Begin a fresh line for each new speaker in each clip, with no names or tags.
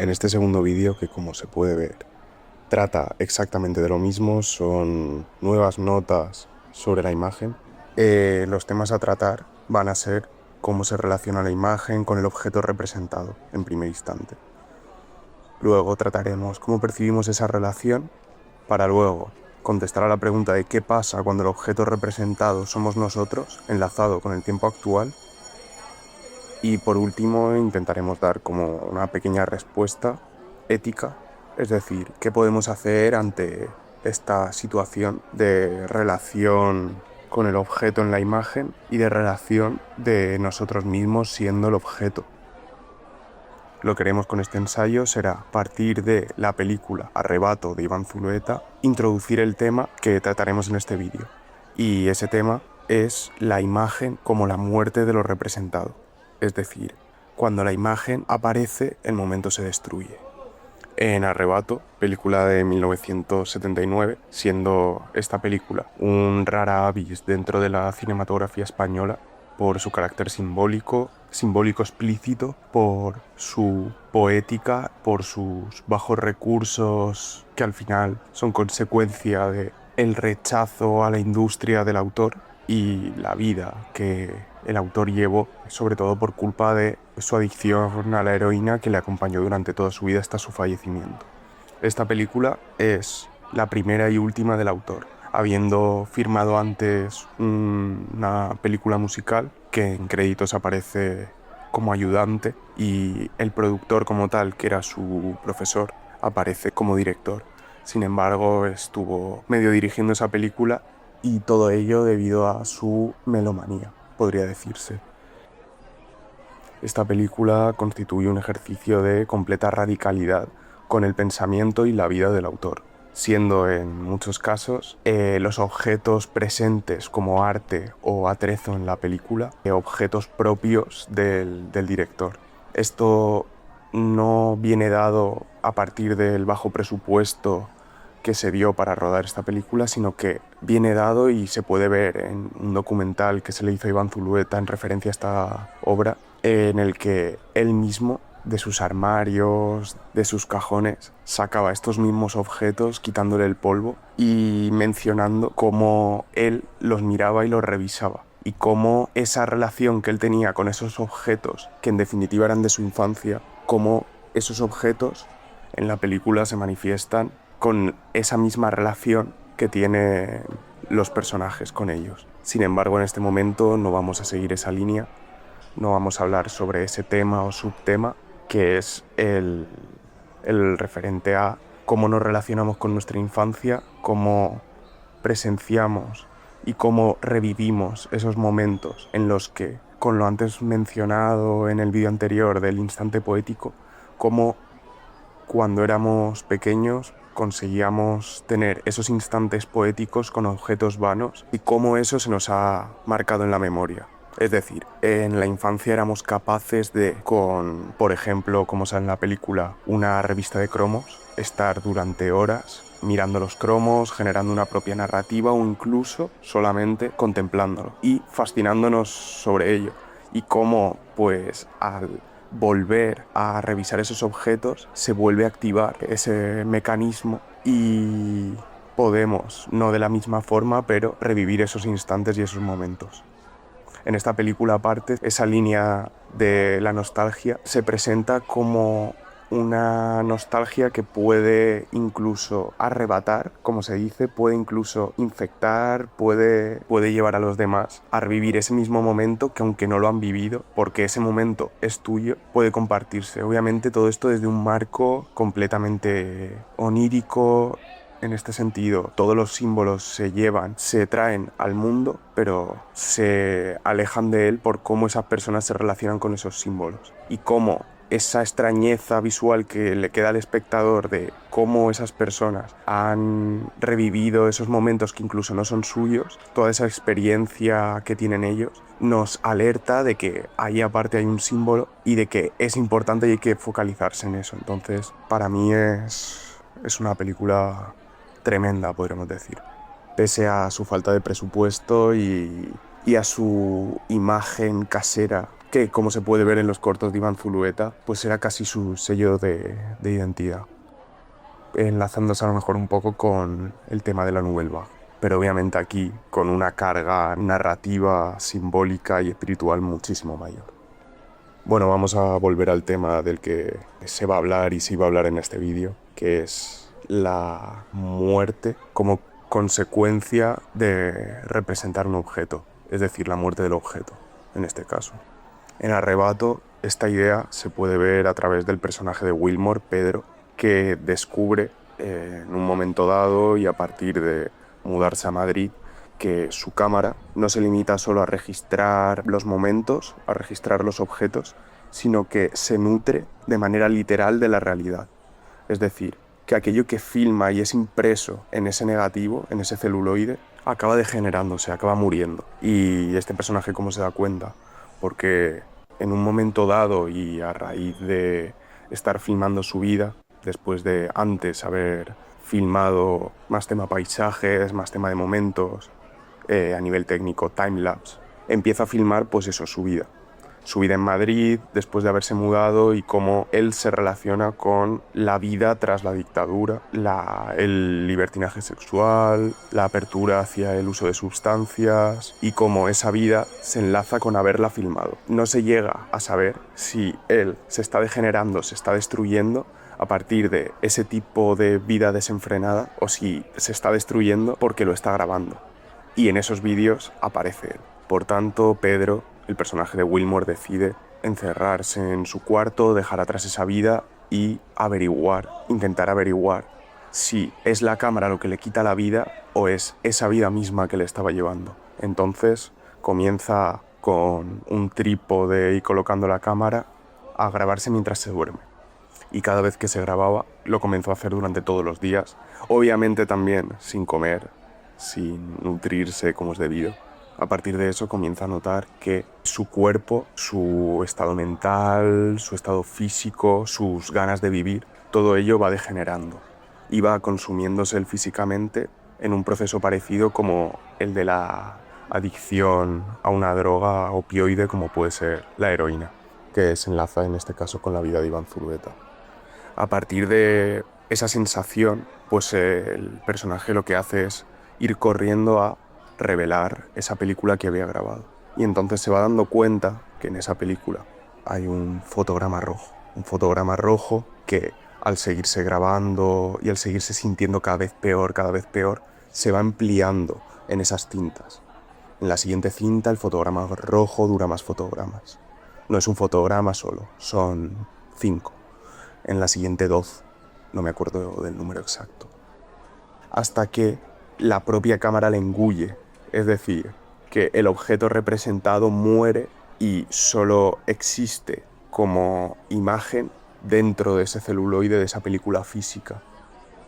En este segundo vídeo, que como se puede ver, trata exactamente de lo mismo, son nuevas notas sobre la imagen. Los temas a tratar van a ser cómo se relaciona la imagen con el objeto representado en primer instante. Luego trataremos cómo percibimos esa relación para luego contestar a la pregunta de qué pasa cuando el objeto representado somos nosotros, enlazado con el tiempo actual. Y por último intentaremos dar como una pequeña respuesta ética, es decir, qué podemos hacer ante esta situación de relación con el objeto en la imagen y de relación de nosotros mismos siendo el objeto. Lo que haremos con este ensayo será partir de la película Arrebato de Iván Zulueta, introducir el tema que trataremos en este vídeo. Y ese tema es la imagen como la muerte de lo representado. Es decir, cuando la imagen aparece, el momento se destruye. En Arrebato, película de 1979, siendo esta película un rara avis dentro de la cinematografía española por su carácter simbólico explícito, por su poética, por sus bajos recursos que al final son consecuencia de el rechazo a la industria del autor y la vida que el autor llevó, sobre todo por culpa de su adicción a la heroína que le acompañó durante toda su vida hasta su fallecimiento. Esta película es la primera y última del autor, habiendo firmado antes una película musical que en créditos aparece como ayudante y el productor como tal, que era su profesor, aparece como director. Sin embargo, estuvo medio dirigiendo esa película y todo ello debido a su melomanía, podría decirse. Esta película constituye un ejercicio de completa radicalidad con el pensamiento y la vida del autor, siendo en muchos casos los objetos presentes como arte o atrezo en la película objetos propios del director. Esto no viene dado a partir del bajo presupuesto que se dio para rodar esta película, sino que viene dado y se puede ver en un documental que se le hizo a Iván Zulueta en referencia a esta obra, en el que él mismo, de sus armarios, de sus cajones, sacaba estos mismos objetos quitándole el polvo y mencionando cómo él los miraba y los revisaba y cómo esa relación que él tenía con esos objetos, que en definitiva eran de su infancia, cómo esos objetos en la película se manifiestan con esa misma relación que tienen los personajes con ellos. Sin embargo, en este momento no vamos a seguir esa línea, no vamos a hablar sobre ese tema o subtema, que es el referente a cómo nos relacionamos con nuestra infancia, cómo presenciamos y cómo revivimos esos momentos en los que, con lo antes mencionado en el vídeo anterior del instante poético, cómo cuando éramos pequeños conseguíamos tener esos instantes poéticos con objetos vanos y cómo eso se nos ha marcado en la memoria. Es decir, en la infancia éramos capaces de, con, por ejemplo, como sale en la película, una revista de cromos, estar durante horas mirando los cromos, generando una propia narrativa o incluso solamente contemplándolo y fascinándonos sobre ello. Y cómo, pues, al volver a revisar esos objetos, se vuelve a activar ese mecanismo y podemos, no de la misma forma, pero revivir esos instantes y esos momentos. En esta película, aparte, esa línea de la nostalgia se presenta como una nostalgia que puede incluso arrebatar, como se dice, puede incluso infectar, puede llevar a los demás a revivir ese mismo momento que, aunque no lo han vivido, porque ese momento es tuyo, puede compartirse. Obviamente todo esto desde un marco completamente onírico. En este sentido, todos los símbolos se traen al mundo, pero se alejan de él por cómo esas personas se relacionan con esos símbolos y cómo esa extrañeza visual que le queda al espectador de cómo esas personas han revivido esos momentos que incluso no son suyos, toda esa experiencia que tienen ellos, nos alerta de que ahí aparte hay un símbolo y de que es importante y hay que focalizarse en eso. Entonces, para mí es una película tremenda, podríamos decir. Pese a su falta de presupuesto y a su imagen casera que, como se puede ver en los cortos de Iván Zulueta, pues era casi su sello de identidad, enlazándose a lo mejor un poco con el tema de la Nouvelle Vague, pero obviamente aquí con una carga narrativa, simbólica y espiritual muchísimo mayor. Bueno, vamos a volver al tema del que se va a hablar y se iba a hablar en este vídeo, que es la muerte como consecuencia de representar un objeto, es decir, la muerte del objeto, en este caso. En Arrebato, esta idea se puede ver a través del personaje de Wilmore, Pedro, que descubre en un momento dado y a partir de mudarse a Madrid que su cámara no se limita solo a registrar los momentos, a registrar los objetos, sino que se nutre de manera literal de la realidad. Es decir, que aquello que filma y es impreso en ese negativo, en ese celuloide, acaba degenerándose, acaba muriendo. Y este personaje, ¿cómo se da cuenta? Porque en un momento dado y a raíz de estar filmando su vida, después de antes haber filmado más tema paisajes, más tema de momentos, a nivel técnico, timelapse, empieza a filmar pues eso, su vida en Madrid, después de haberse mudado y cómo él se relaciona con la vida tras la dictadura, el libertinaje sexual, la apertura hacia el uso de sustancias y cómo esa vida se enlaza con haberla filmado. No se llega a saber si él se está degenerando, se está destruyendo a partir de ese tipo de vida desenfrenada o si se está destruyendo porque lo está grabando. Y en esos vídeos aparece él. Por tanto, Pedro, el personaje de Wilmore, decide encerrarse en su cuarto, dejar atrás esa vida y intentar averiguar si es la cámara lo que le quita la vida o es esa vida misma que le estaba llevando. Entonces comienza con un trípode y colocando la cámara a grabarse mientras se duerme. Y cada vez que se grababa lo comenzó a hacer durante todos los días, obviamente también sin comer, sin nutrirse como es debido. A partir de eso comienza a notar que su cuerpo, su estado mental, su estado físico, sus ganas de vivir, todo ello va degenerando y va consumiéndose él físicamente en un proceso parecido como el de la adicción a una droga opioide como puede ser la heroína, que se enlaza en este caso con la vida de Iván Zulueta. A partir de esa sensación, pues el personaje lo que hace es ir corriendo a revelar esa película que había grabado. Y entonces se va dando cuenta que en esa película hay un fotograma rojo que al seguirse grabando y al seguirse sintiendo cada vez peor, se va ampliando en esas cintas. En la siguiente cinta el fotograma rojo dura más fotogramas. No es un fotograma solo, son 5. En la siguiente 12, no me acuerdo del número exacto. Hasta que la propia cámara le engulle, es decir, que el objeto representado muere y solo existe como imagen dentro de ese celuloide de esa película física.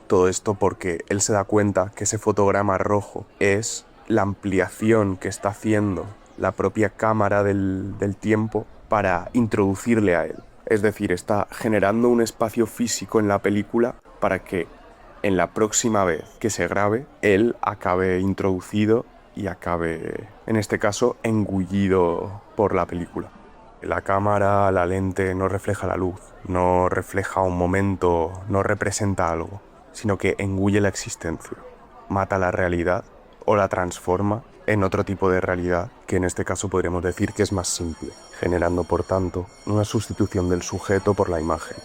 Todo esto porque él se da cuenta que ese fotograma rojo es la ampliación que está haciendo la propia cámara del tiempo para introducirle a él. Es decir, está generando un espacio físico en la película para que en la próxima vez que se grabe, él acabe introducido y acabe, en este caso, engullido por la película. La cámara, la lente, no refleja la luz, no refleja un momento, no representa algo, sino que engulle la existencia, mata la realidad o la transforma en otro tipo de realidad, que en este caso podríamos decir que es más simple, generando, por tanto, una sustitución del sujeto por la imagen.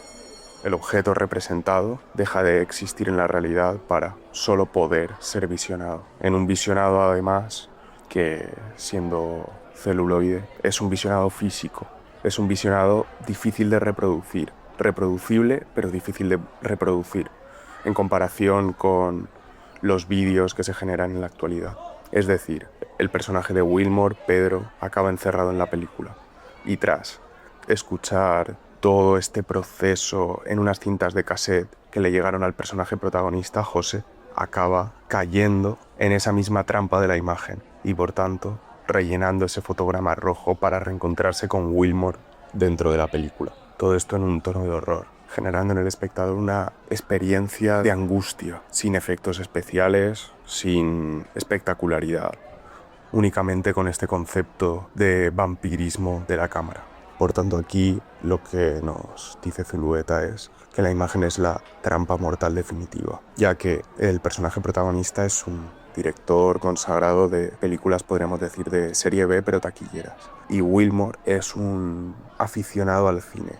El objeto representado deja de existir en la realidad para solo poder ser visionado. En un visionado, además, que siendo celuloide, es un visionado físico. Es un visionado difícil de reproducir. Reproducible, pero difícil de reproducir, en comparación con los vídeos que se generan en la actualidad. Es decir, el personaje de Wilmore, Pedro, acaba encerrado en la película. Y tras escuchar todo este proceso en unas cintas de cassette que le llegaron al personaje protagonista, José, acaba cayendo en esa misma trampa de la imagen y por tanto rellenando ese fotograma rojo para reencontrarse con Wilmore dentro de la película. Todo esto en un tono de horror, generando en el espectador una experiencia de angustia, sin efectos especiales, sin espectacularidad. únicamente con este concepto de vampirismo de la cámara. Por tanto, aquí lo que nos dice Zulueta es que la imagen es la trampa mortal definitiva, ya que el personaje protagonista es un director consagrado de películas, podríamos decir, de serie B, pero taquilleras. Y Wilmore es un aficionado al cine.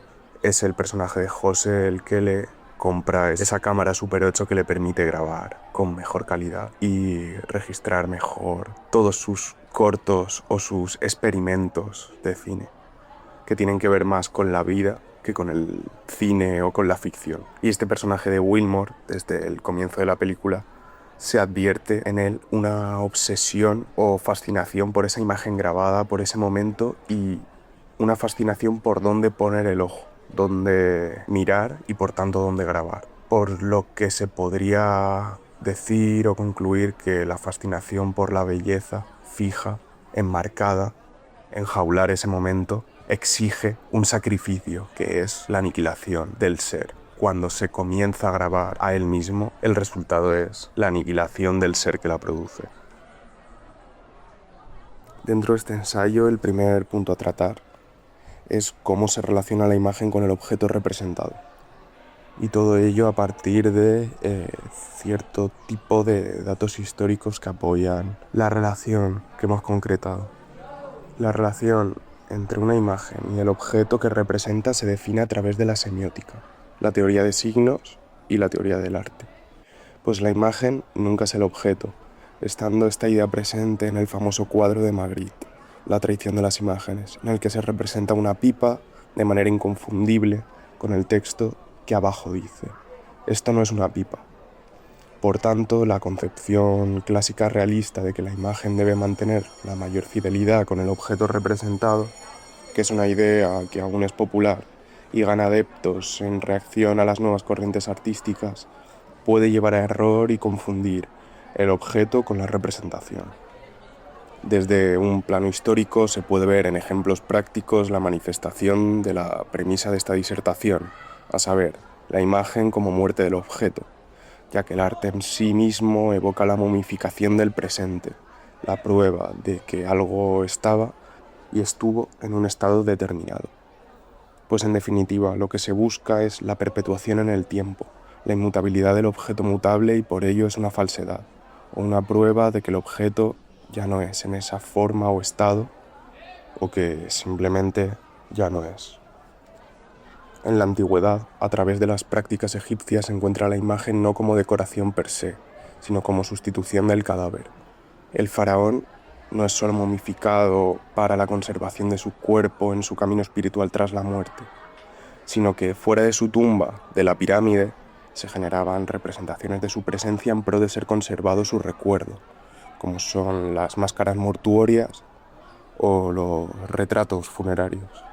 Es el personaje de José el que le compra esa cámara Super 8 que le permite grabar con mejor calidad y registrar mejor todos sus cortos o sus experimentos de cine, que tienen que ver más con la vida que con el cine o con la ficción. Y este personaje de Wilmore, desde el comienzo de la película, se advierte en él una obsesión o fascinación por esa imagen grabada, por ese momento, y una fascinación por dónde poner el ojo, dónde mirar y por tanto dónde grabar. Por lo que se podría decir o concluir que la fascinación por la belleza fija, enmarcada, enjaular ese momento, exige un sacrificio, que es la aniquilación del ser. Cuando se comienza a grabar a él mismo, el resultado es la aniquilación del ser que la produce. Dentro de este ensayo, el primer punto a tratar es cómo se relaciona la imagen con el objeto representado. Y todo ello a partir de cierto tipo de datos históricos que apoyan la relación que hemos concretado. La relación entre una imagen y el objeto que representa se define a través de la semiótica, la teoría de signos y la teoría del arte. Pues la imagen nunca es el objeto, estando esta idea presente en el famoso cuadro de Magritte, La traición de las imágenes, en el que se representa una pipa de manera inconfundible con el texto que abajo dice: esto no es una pipa. Por tanto, la concepción clásica realista de que la imagen debe mantener la mayor fidelidad con el objeto representado, que es una idea que aún es popular y gana adeptos en reacción a las nuevas corrientes artísticas, puede llevar a error y confundir el objeto con la representación. Desde un plano histórico se puede ver en ejemplos prácticos la manifestación de la premisa de esta disertación, a saber, la imagen como muerte del objeto, ya que el arte en sí mismo evoca la momificación del presente, la prueba de que algo estaba y estuvo en un estado determinado. Pues en definitiva, lo que se busca es la perpetuación en el tiempo, la inmutabilidad del objeto mutable, y por ello es una falsedad, o una prueba de que el objeto ya no es en esa forma o estado, o que simplemente ya no es. En la antigüedad, a través de las prácticas egipcias, se encuentra la imagen no como decoración per se, sino como sustitución del cadáver. El faraón no es solo momificado para la conservación de su cuerpo en su camino espiritual tras la muerte, sino que fuera de su tumba, de la pirámide, se generaban representaciones de su presencia en pro de ser conservado su recuerdo, como son las máscaras mortuorias o los retratos funerarios.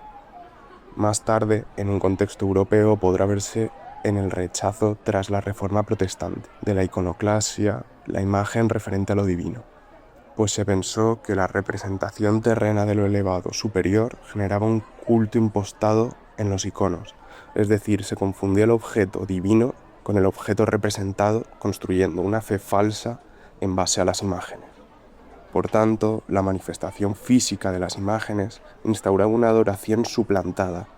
Más tarde, en un contexto europeo, podrá verse en el rechazo tras la Reforma protestante de la iconoclasia, la imagen referente a lo divino, pues se pensó que la representación terrena de lo elevado superior generaba un culto impostado en los iconos, es decir, se confundía el objeto divino con el objeto representado, construyendo una fe falsa en base a las imágenes. Por tanto, la manifestación física de las imágenes instauraba una adoración suplantada,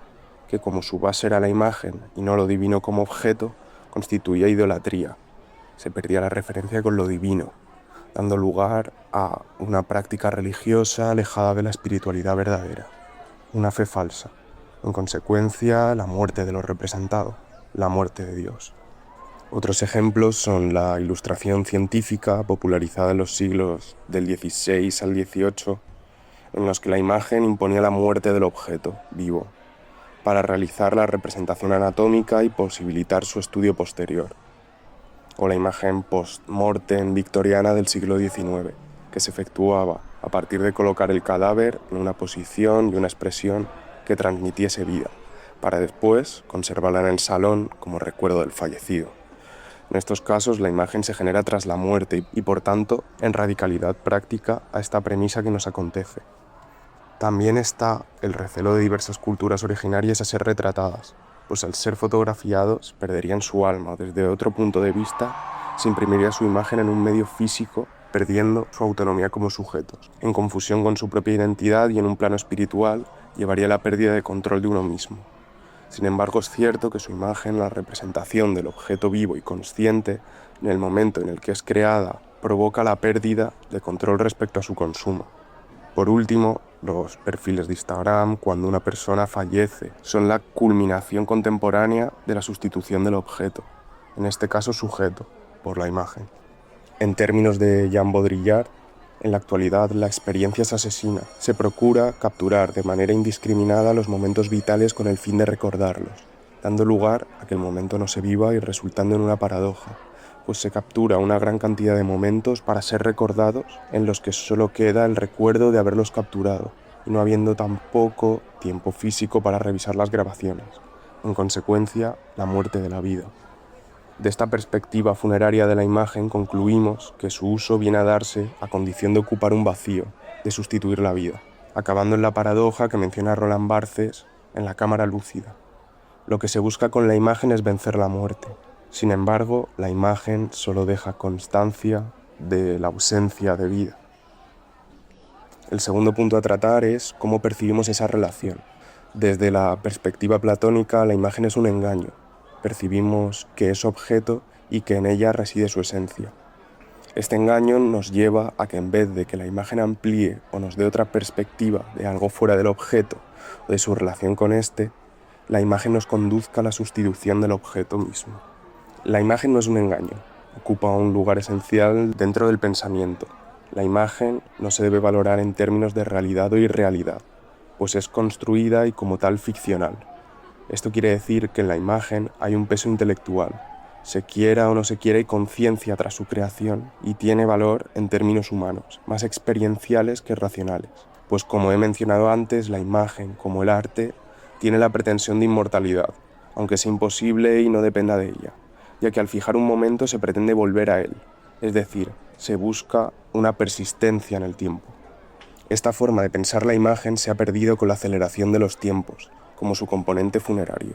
que como su base era la imagen y no lo divino como objeto, constituía idolatría. Se perdía la referencia con lo divino, dando lugar a una práctica religiosa alejada de la espiritualidad verdadera, una fe falsa. En consecuencia, la muerte de lo representado, la muerte de Dios. Otros ejemplos son la ilustración científica popularizada en los siglos del XVI al XVIII, en los que la imagen imponía la muerte del objeto vivo, para realizar la representación anatómica y posibilitar su estudio posterior. O la imagen post-mortem victoriana del siglo XIX, que se efectuaba a partir de colocar el cadáver en una posición y una expresión que transmitiese vida, para después conservarla en el salón como recuerdo del fallecido. En estos casos, la imagen se genera tras la muerte y, por tanto, en radicalidad práctica a esta premisa que nos acontece. También está el recelo de diversas culturas originarias a ser retratadas, pues al ser fotografiados perderían su alma, o desde otro punto de vista se imprimiría su imagen en un medio físico perdiendo su autonomía como sujetos, en confusión con su propia identidad y en un plano espiritual llevaría a la pérdida de control de uno mismo. Sin embargo, es cierto que su imagen, la representación del objeto vivo y consciente, en el momento en el que es creada, provoca la pérdida de control respecto a su consumo. Por último, los perfiles de Instagram, cuando una persona fallece, son la culminación contemporánea de la sustitución del objeto, en este caso sujeto, por la imagen. En términos de Jean Baudrillard, en la actualidad la experiencia es asesina. Se procura capturar de manera indiscriminada los momentos vitales con el fin de recordarlos, dando lugar a que el momento no se viva y resultando en una paradoja, pues se captura una gran cantidad de momentos para ser recordados en los que solo queda el recuerdo de haberlos capturado, y no habiendo tampoco tiempo físico para revisar las grabaciones. En consecuencia, la muerte de la vida. De esta perspectiva funeraria de la imagen concluimos que su uso viene a darse a condición de ocupar un vacío, de sustituir la vida, acabando en la paradoja que menciona Roland Barthes en La cámara lúcida. Lo que se busca con la imagen es vencer la muerte. Sin embargo, la imagen solo deja constancia de la ausencia de vida. El segundo punto a tratar es cómo percibimos esa relación. Desde la perspectiva platónica, la imagen es un engaño. Percibimos que es objeto y que en ella reside su esencia. Este engaño nos lleva a que en vez de que la imagen amplíe o nos dé otra perspectiva de algo fuera del objeto o de su relación con éste, la imagen nos conduzca a la sustitución del objeto mismo. La imagen no es un engaño, ocupa un lugar esencial dentro del pensamiento. La imagen no se debe valorar en términos de realidad o irrealidad, pues es construida y como tal ficcional. Esto quiere decir que en la imagen hay un peso intelectual. Se quiera o no se quiera, hay conciencia tras su creación y tiene valor en términos humanos, más experienciales que racionales. Pues como he mencionado antes, la imagen, como el arte, tiene la pretensión de inmortalidad, aunque sea imposible y no dependa de ella, ya que al fijar un momento se pretende volver a él, es decir, se busca una persistencia en el tiempo. Esta forma de pensar la imagen se ha perdido con la aceleración de los tiempos, como su componente funerario,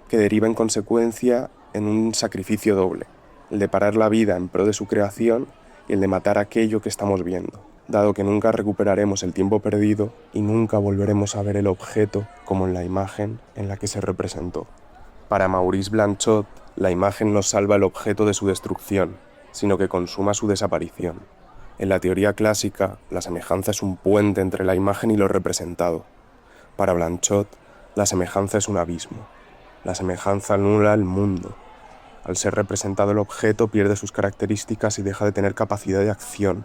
que deriva en consecuencia en un sacrificio doble, el de parar la vida en pro de su creación y el de matar aquello que estamos viendo, dado que nunca recuperaremos el tiempo perdido y nunca volveremos a ver el objeto como en la imagen en la que se representó. Para Maurice Blanchot, la imagen no salva el objeto de su destrucción, sino que consuma su desaparición. En la teoría clásica, la semejanza es un puente entre la imagen y lo representado. Para Blanchot, la semejanza es un abismo. La semejanza anula el mundo. Al ser representado el objeto pierde sus características y deja de tener capacidad de acción.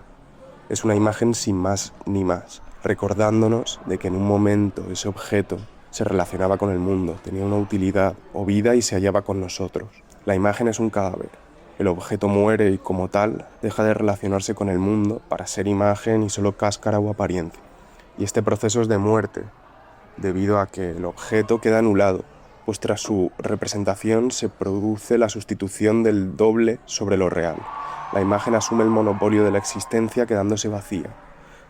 Es una imagen sin más ni más, recordándonos de que en un momento ese objeto se relacionaba con el mundo, tenía una utilidad o vida y se hallaba con nosotros. La imagen es un cadáver. El objeto muere y como tal deja de relacionarse con el mundo para ser imagen y solo cáscara o apariencia. Y este proceso es de muerte, debido a que el objeto queda anulado, pues tras su representación se produce la sustitución del doble sobre lo real. La imagen asume el monopolio de la existencia quedándose vacía,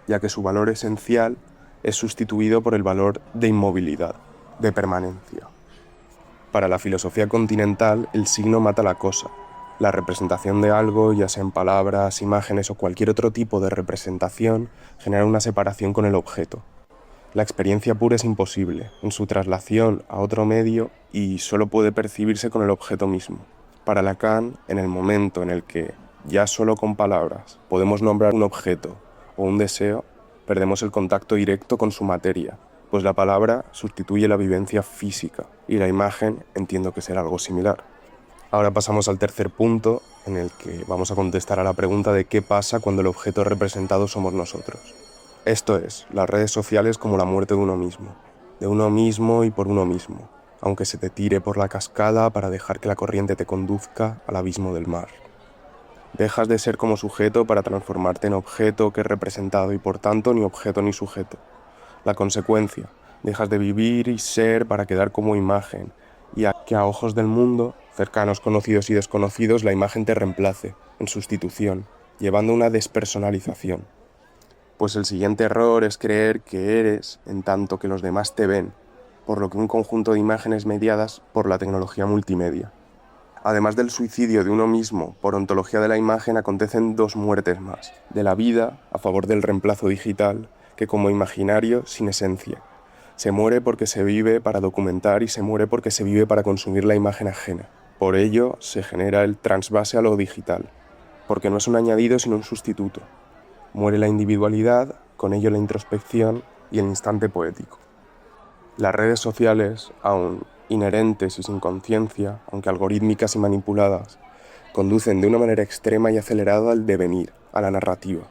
ya que su valor esencial es sustituido por el valor de inmovilidad, de permanencia. Para la filosofía continental, el signo mata la cosa. La representación de algo, ya sea en palabras, imágenes o cualquier otro tipo de representación, genera una separación con el objeto. La experiencia pura es imposible, en su traslación a otro medio y solo puede percibirse con el objeto mismo. Para Lacan, en el momento en el que, ya solo con palabras, podemos nombrar un objeto o un deseo, perdemos el contacto directo con su materia, pues la palabra sustituye la vivencia física y la imagen entiendo que será algo similar. Ahora pasamos al tercer punto, en el que vamos a contestar a la pregunta de qué pasa cuando el objeto representado somos nosotros. Esto es, las redes sociales como la muerte de uno mismo y por uno mismo, aunque se te tire por la cascada para dejar que la corriente te conduzca al abismo del mar. Dejas de ser como sujeto para transformarte en objeto que es representado y por tanto ni objeto ni sujeto. La consecuencia, dejas de vivir y ser para quedar como imagen y a que a ojos del mundo, cercanos, conocidos y desconocidos, la imagen te reemplace, en sustitución, llevando a una despersonalización. Pues el siguiente error es creer que eres en tanto que los demás te ven, por lo que un conjunto de imágenes mediadas por la tecnología multimedia. Además del suicidio de uno mismo, por ontología de la imagen acontecen dos muertes más, de la vida a favor del reemplazo digital, que como imaginario sin esencia. Se muere porque se vive para documentar y se muere porque se vive para consumir la imagen ajena. Por ello se genera el transvase a lo digital, porque no es un añadido sino un sustituto. Muere la individualidad, con ello la introspección y el instante poético. Las redes sociales, aun inherentes y sin conciencia, aunque algorítmicas y manipuladas, conducen de una manera extrema y acelerada al devenir, a la narrativa,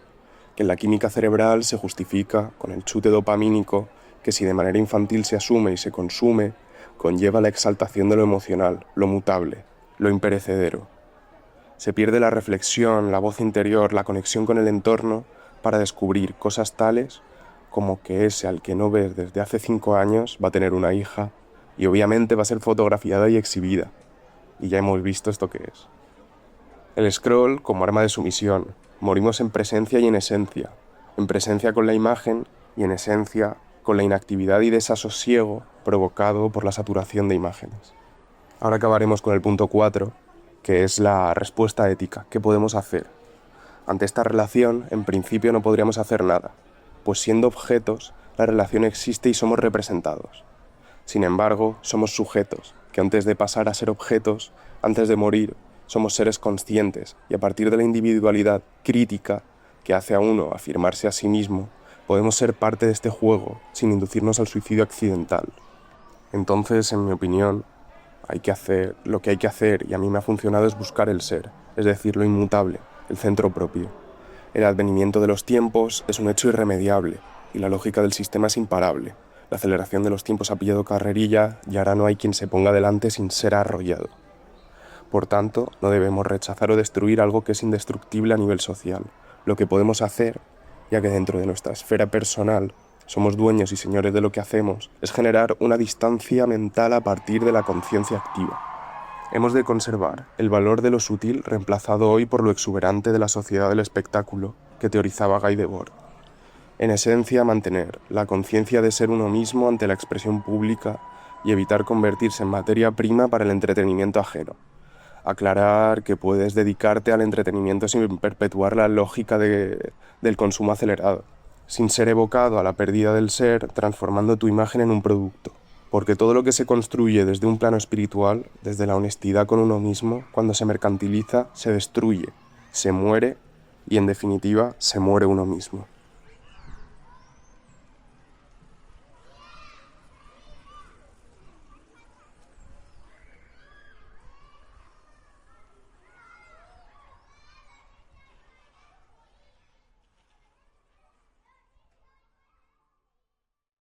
que en la química cerebral se justifica con el chute dopamínico que si de manera infantil se asume y se consume, conlleva la exaltación de lo emocional, lo mutable, lo imperecedero. Se pierde la reflexión, la voz interior, la conexión con el entorno para descubrir cosas tales como que ese al que no ves desde hace 5 años va a tener una hija y obviamente va a ser fotografiada y exhibida. Y ya hemos visto esto que es. El scroll como arma de sumisión. Morimos en presencia y en esencia. En presencia con la imagen y en esencia con la inactividad y desasosiego provocado por la saturación de imágenes. Ahora acabaremos con el punto 4, que es la respuesta ética. ¿Qué podemos hacer? Ante esta relación, en principio no podríamos hacer nada, pues siendo objetos, la relación existe y somos representados. Sin embargo, somos sujetos, que antes de pasar a ser objetos, antes de morir, somos seres conscientes, y a partir de la individualidad crítica que hace a uno afirmarse a sí mismo, podemos ser parte de este juego sin inducirnos al suicidio accidental. Entonces, en mi opinión, lo que hay que hacer, y a mí me ha funcionado, es buscar el ser, es decir, lo inmutable, el centro propio. El advenimiento de los tiempos es un hecho irremediable, y la lógica del sistema es imparable. La aceleración de los tiempos ha pillado carrerilla y ahora no hay quien se ponga delante sin ser arrollado. Por tanto, no debemos rechazar o destruir algo que es indestructible a nivel social. Lo que podemos hacer, ya que dentro de nuestra esfera personal somos dueños y señores de lo que hacemos, es generar una distancia mental a partir de la conciencia activa. Hemos de conservar el valor de lo sutil reemplazado hoy por lo exuberante de la sociedad del espectáculo que teorizaba Guy Debord. En esencia, mantener la conciencia de ser uno mismo ante la expresión pública y evitar convertirse en materia prima para el entretenimiento ajeno. Aclarar que puedes dedicarte al entretenimiento sin perpetuar la lógica del consumo acelerado, sin ser evocado a la pérdida del ser, transformando tu imagen en un producto. Porque todo lo que se construye desde un plano espiritual, desde la honestidad con uno mismo, cuando se mercantiliza, se destruye, se muere y, en definitiva, se muere uno mismo.